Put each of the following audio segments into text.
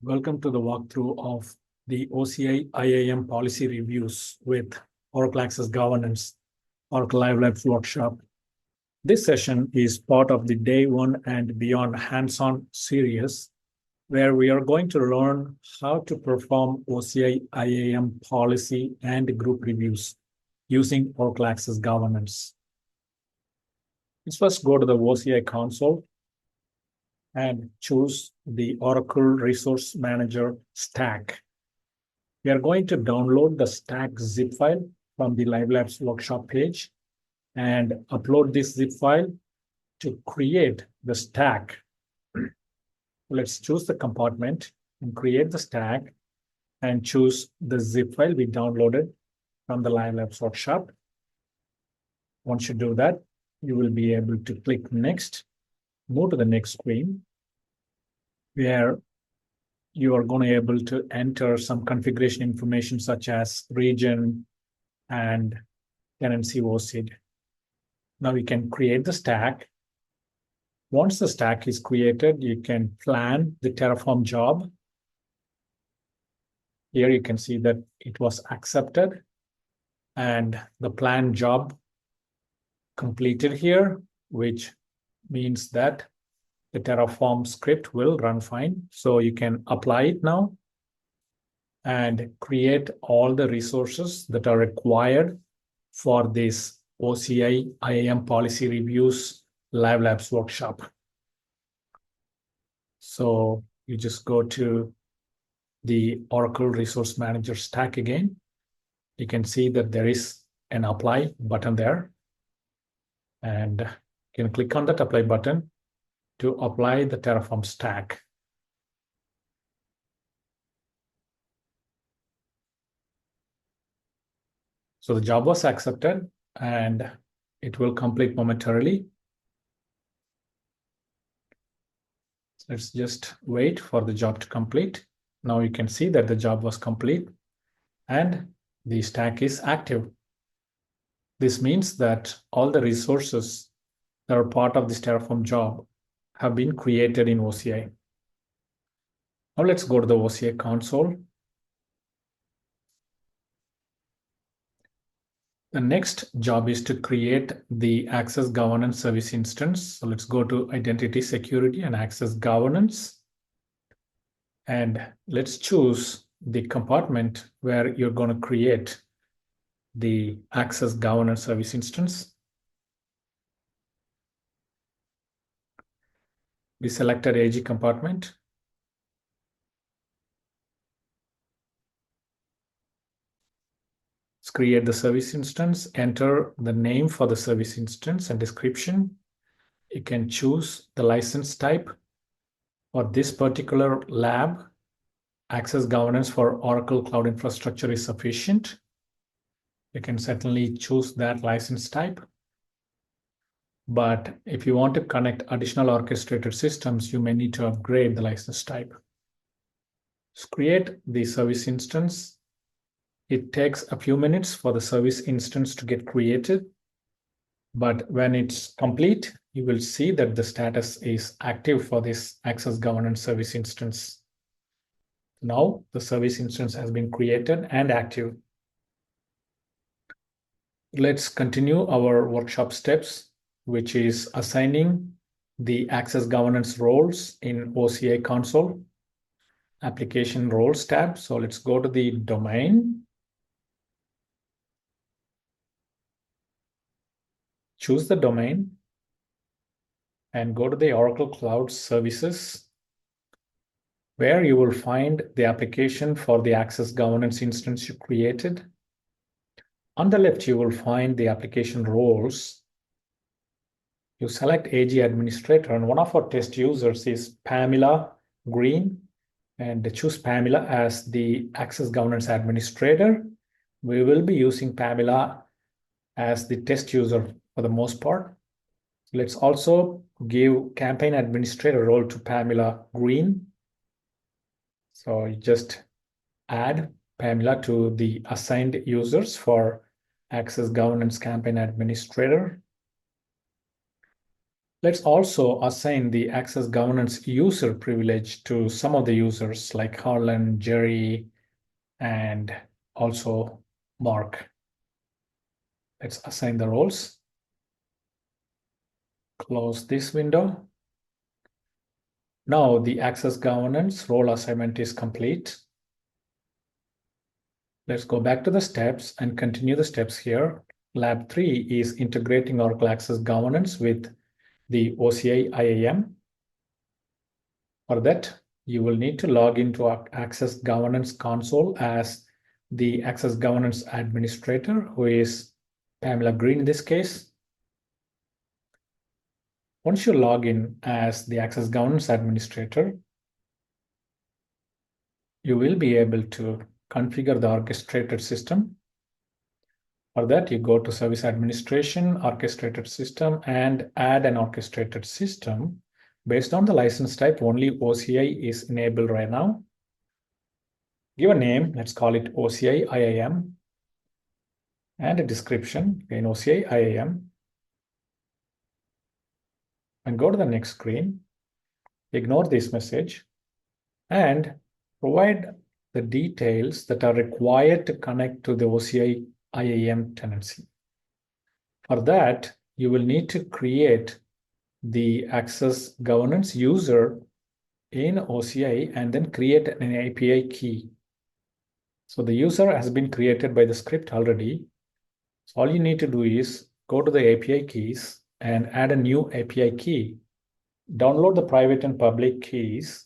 Welcome to the walkthrough of the OCI IAM policy reviews with Oracle Access Governance, Oracle Live Labs workshop. This session is part of the Day 1 and Beyond hands-on series, where we are going to learn how to perform OCI IAM policy and group reviews using Oracle Access Governance. Let's first go to the OCI console and choose the Oracle Resource Manager stack. We are going to download the stack zip file from the Live Labs workshop page and upload this zip file to create the stack. Let's choose the compartment and create the stack and choose the zip file we downloaded from the Live Labs workshop. Once you do that, you will be able to click Next, move to the next screen, where you are going to be able to enter some configuration information such as region and tenancy OCID. Now we can create the stack. Once the stack is created, you can plan the Terraform job. Here you can see that it was accepted and the planned job completed here, which means that the Terraform script will run fine. So you can apply it now and create all the resources that are required for this OCI IAM policy reviews Live Labs workshop. So you just go to the Oracle Resource Manager stack again. You can see that there is an apply button there. And you can click on that apply button to apply the Terraform stack. So the job was accepted and it will complete momentarily. Let's just wait for the job to complete. Now you can see that the job was complete and the stack is active. This means that all the resources that are part of this Terraform job have been created in OCI. Now let's go to the OCI console. The next job is to create the Access Governance Service instance. So let's go to Identity Security and Access Governance. And let's choose the compartment where you're going to create the Access Governance Service instance. We selected AG compartment. Let's create the service instance, enter the name for the service instance and description. You can choose the license type. For this particular lab, Access Governance for Oracle Cloud Infrastructure is sufficient. You can certainly choose that license type. But if you want to connect additional orchestrated systems, you may need to upgrade the license type. Let's create the service instance. It takes a few minutes for the service instance to get created. But when it's complete, you will see that the status is active for this Access Governance Service instance. Now the service instance has been created and active. Let's continue our workshop steps, which is assigning the Access Governance roles in OCI console, Application Roles tab. So let's go to the domain. Choose the domain and go to the Oracle Cloud Services, where you will find the application for the Access Governance instance you created. On the left, you will find the application roles. You select AG Administrator, and one of our test users is Pamela Green, and choose Pamela as the Access Governance Administrator. We will be using Pamela as the test user for the most part. Let's also give Campaign Administrator role to Pamela Green. So you just add Pamela to the assigned users for Access Governance Campaign Administrator. Let's also assign the access governance user privilege to some of the users like Harlan, Jerry, and also Mark. Let's assign the roles. Close this window. Now the access governance role assignment is complete. Let's go back to the steps and continue the steps here. Lab 3 is integrating Oracle Access Governance with the OCI IAM. For that, you will need to log into our Access Governance console as the Access Governance administrator, who is Pamela Green in this case. Once you log in as the Access Governance administrator, you will be able to configure the orchestrated system. For that, you go to Service Administration, Orchestrated System, and add an orchestrated system. Based on the license type, only OCI is enabled right now. Give a name, let's call it OCI IAM, and a description, again OCI IAM. And go to the next screen, ignore this message, and provide the details that are required to connect to the OCI IAM tenancy. For that, you will need to create the access governance user in OCI and then create an API key. So the user has been created by the script already. So all you need to do is go to the API keys and add a new API key. Download the private and public keys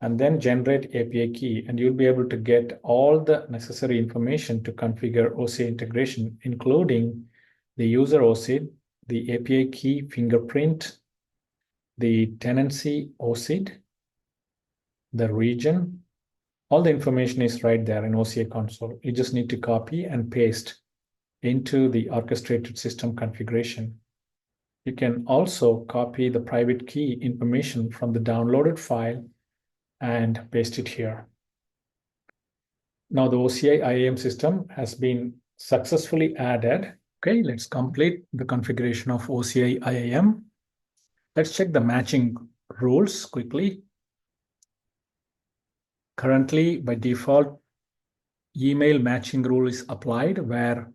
and then generate API key, and you'll be able to get all the necessary information to configure OCI integration, including the user OCID, the API key fingerprint, the tenancy OCID, the region. All the information is right there in OCI console. You just need to copy and paste into the orchestrated system configuration. You can also copy the private key information from the downloaded file and paste it here. Now the OCI IAM system has been successfully added. Okay, let's complete the configuration of OCI IAM. Let's check the matching rules quickly. Currently, by default, email matching rule is applied, where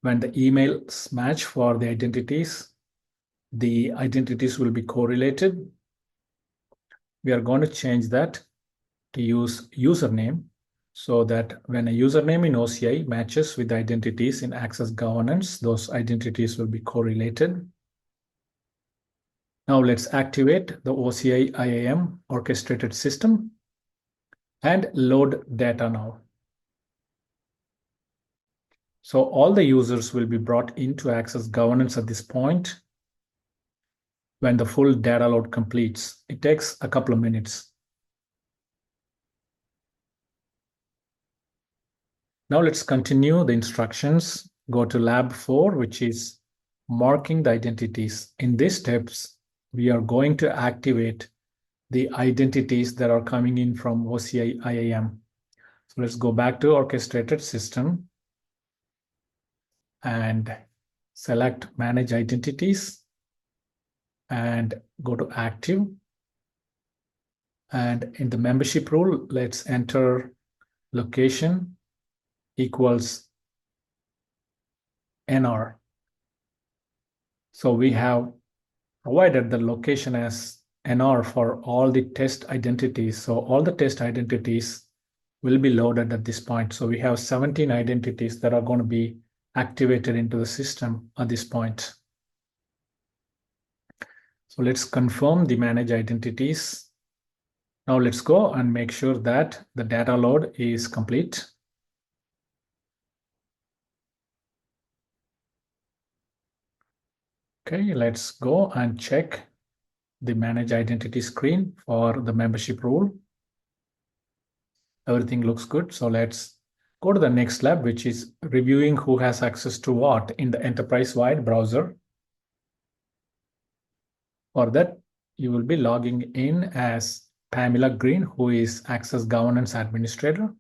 when the emails match for the identities will be correlated. We are going to change that to use username, so that when a username in OCI matches with identities in Access Governance, those identities will be correlated. Now let's activate the OCI IAM orchestrated system and load data now. So all the users will be brought into Access Governance at this point when the full data load completes. It takes a couple of minutes. Now let's continue the instructions. Go to Lab 4, which is marking the identities. In these steps, we are going to activate the identities that are coming in from OCI IAM. So let's go back to Orchestrated System and select Manage Identities and go to Active. And in the membership rule, let's enter location equals NR. So we have provided the location as NR for all the test identities. So all the test identities will be loaded at this point. So we have 17 identities that are going to be activated into the system at this point. So let's confirm the manage identities. Now let's go and make sure that the data load is complete. Okay, let's go and check the manage identity screen for the membership rule. Everything looks good. So let's go to the next lab, which is reviewing who has access to what in the enterprise-wide browser. For that, you will be logging in as Pamela Green, who is Access Governance Administrator.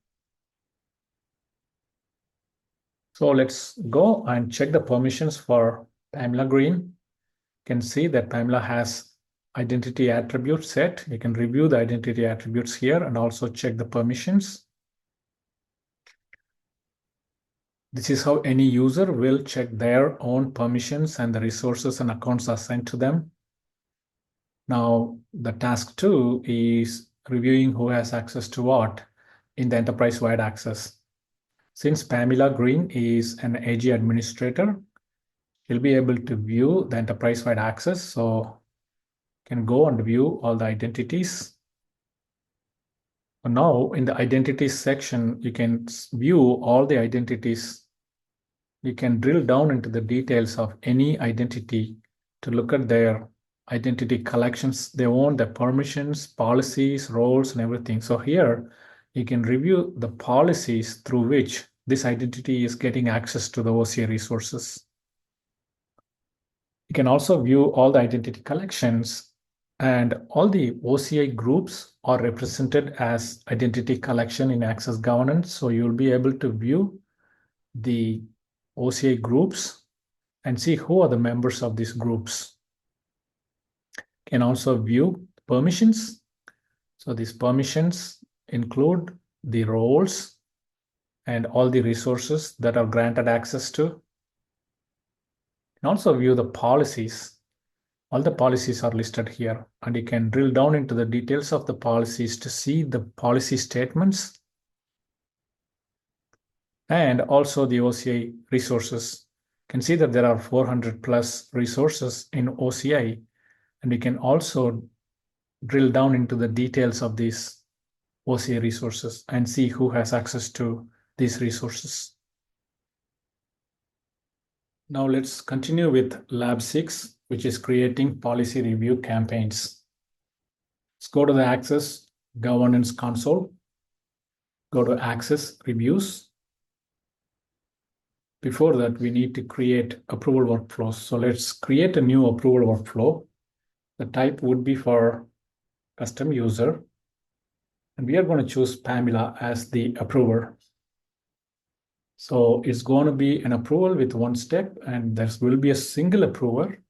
So let's go and check the permissions for Pamela Green. can see that Pamela has identity attribute set. You can review the identity attributes here and also check the permissions. This is how any user will check their own permissions and the resources and accounts assigned to them. Now, the task 2 is reviewing who has access to what in the enterprise-wide access. Since Pamela Green is an AG administrator, she'll be able to view the enterprise-wide access. So can go and view all the identities. Now in the identities section, you can view all the identities. You can drill down into the details of any identity to look at their identity collections. They own the permissions, policies, roles, and everything. So here you can review the policies through which this identity is getting access to the OCI resources. You can also view all the identity collections, and all the OCI groups are represented as identity collection in Access Governance. So you'll be able to view the OCI groups and see who are the members of these groups. You can also view permissions. So these permissions include the roles and all the resources that are granted access to. You can also view the policies. All the policies are listed here, and you can drill down into the details of the policies to see the policy statements and also the OCI resources. You can see that there are 400 plus resources in OCI, and you can also drill down into the details of these OCI resources and see who has access to these resources. Now let's continue with Lab 6, which is creating policy review campaigns. Let's go to the Access Governance console. Go to Access Reviews. Before that, we need to create approval workflows. So let's create a new approval workflow. The type would be for custom user. And we are going to choose Pamela as the approver. So it's going to be an approval with one step, and there will be a single approver,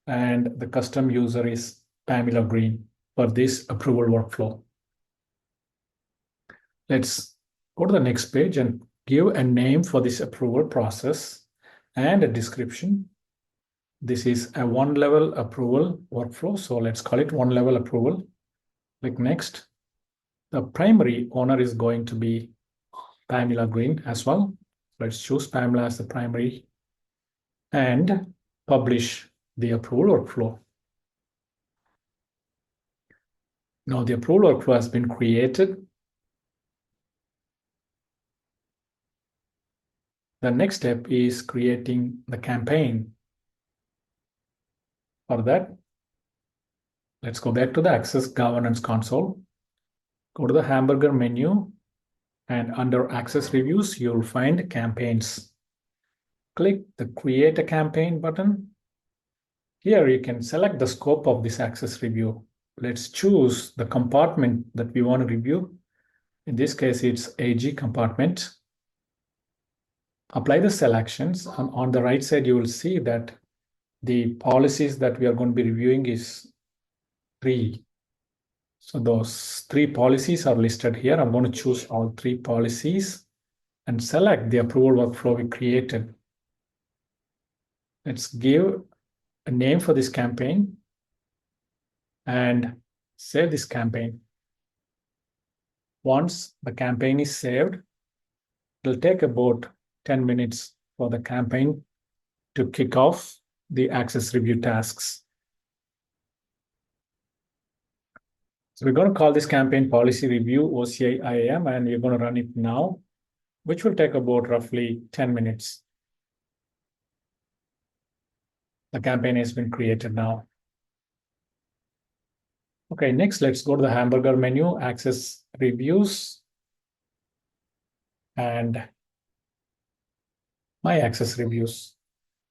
and the custom user is Pamela Green for this approval workflow. Let's go to the next page and give a name for this approval process and a description. This is a one-level approval workflow. So let's call it one-level approval. Click next. The primary owner is going to be Pamela Green as well. Let's choose Pamela as the primary and publish the approval workflow. Now the approval workflow has been created. The next step is creating the campaign. For that, let's go back to the Access Governance console. Go to the hamburger menu, and under Access Reviews, you'll find Campaigns. Click the Create a Campaign button. Here you can select the scope of this access review. Let's choose the compartment that we want to review. In this case, it's AG compartment. Apply the selections. On the right side, you will see that the policies that we are going to be reviewing is 3. So those 3 policies are listed here. I'm going to choose all 3 policies and select the approval workflow we created. Let's give a name for this campaign and save this campaign. Once the campaign is saved, it'll take about 10 minutes for the campaign to kick off the access review tasks. So we're going to call this campaign Policy Review OCI IAM, and we're going to run it now, which will take about roughly 10 minutes. The campaign has been created now. Okay, next, let's go to the hamburger menu, Access Reviews, and My Access Reviews.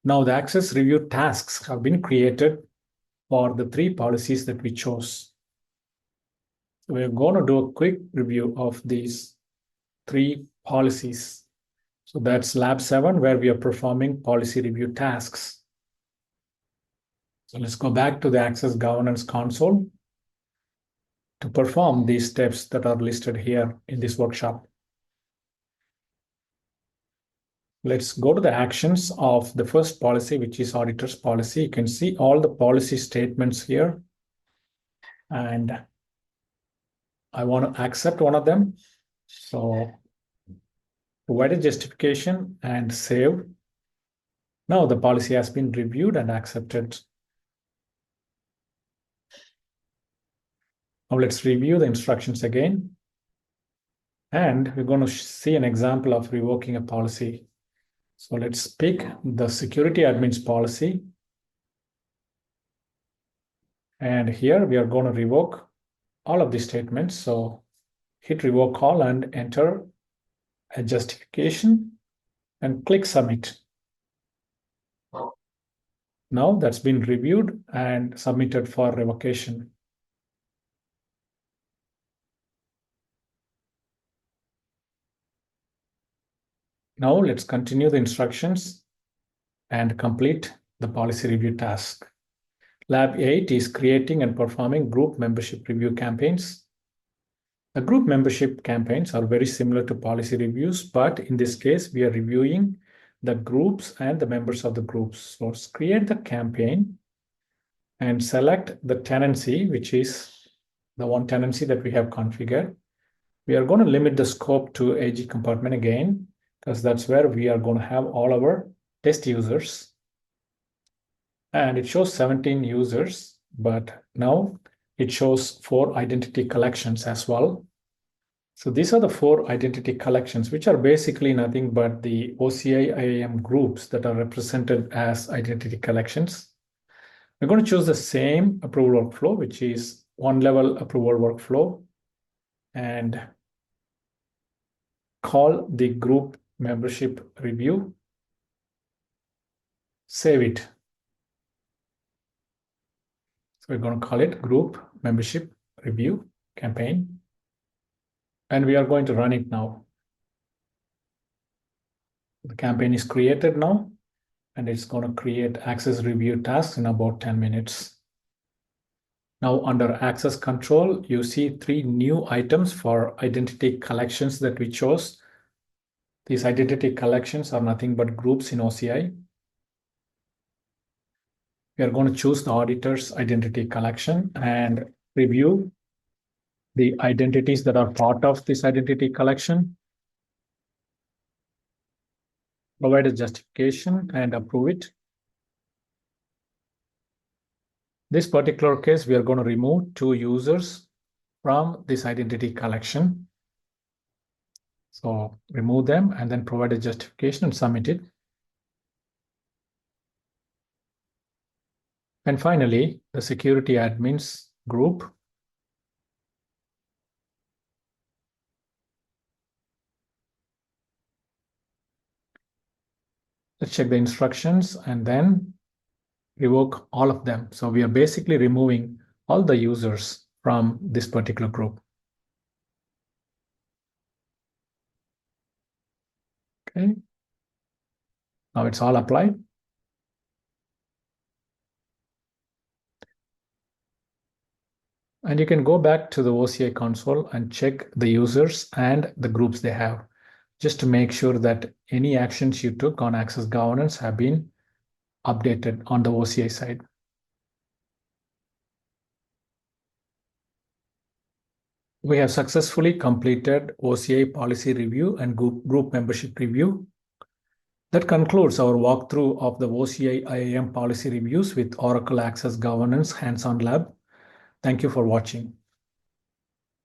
Now the access review tasks have been created for the 3 policies that we chose. So we're going to do a quick review of these 3 policies. So that's Lab 7, where we are performing policy review tasks. So let's go back to the Access Governance console to perform these steps that are listed here in this workshop. Let's go to the actions of the first policy, which is auditor's policy. You can see all the policy statements here. And I want to accept one of them. So provide a justification and save. Now the policy has been reviewed and accepted. Now let's review the instructions again. And we're going to see an example of revoking a policy. So let's pick the security admin's policy. And here we are going to revoke all of these statements. So hit revoke all and enter a justification and click submit. Now that's been reviewed and submitted for revocation. Now let's continue the instructions and complete the policy review task. Lab 8 is creating and performing group membership review campaigns. The group membership campaigns are very similar to policy reviews, but in this case, we are reviewing the groups and the members of the groups. So let's create the campaign and select the tenancy, which is the one tenancy that we have configured. We are going to limit the scope to AG compartment again, because that's where we are going to have all our test users. And it shows 17 users, but now it shows 4 identity collections as well. So these are the 4 identity collections, which are basically nothing but the OCI IAM groups that are represented as identity collections. We're going to choose the same approval workflow, which is one-level approval workflow, and call the group membership review. Save it. So we're going to call it group membership review campaign. And we are going to run it now. The campaign is created now, and it's going to create access review tasks in about 10 minutes. Now under access control, you see 3 new items for identity collections that we chose. These identity collections are nothing but groups in OCI. We are going to choose the auditor's identity collection and review the identities that are part of this identity collection. Provide a justification and approve it. This particular case, we are going to remove 2 users from this identity collection. So remove them and then provide a justification and submit it. And finally, the security admins group. Let's check the instructions and then revoke all of them. So we are basically removing all the users from this particular group. Okay. Now it's all applied. And you can go back to the OCI console and check the users and the groups they have, just to make sure that any actions you took on access governance have been updated on the OCI side. We have successfully completed OCI policy review and group membership review. That concludes our walkthrough of the OCI IAM policy reviews with Oracle Access Governance hands-on lab. Thank you for watching.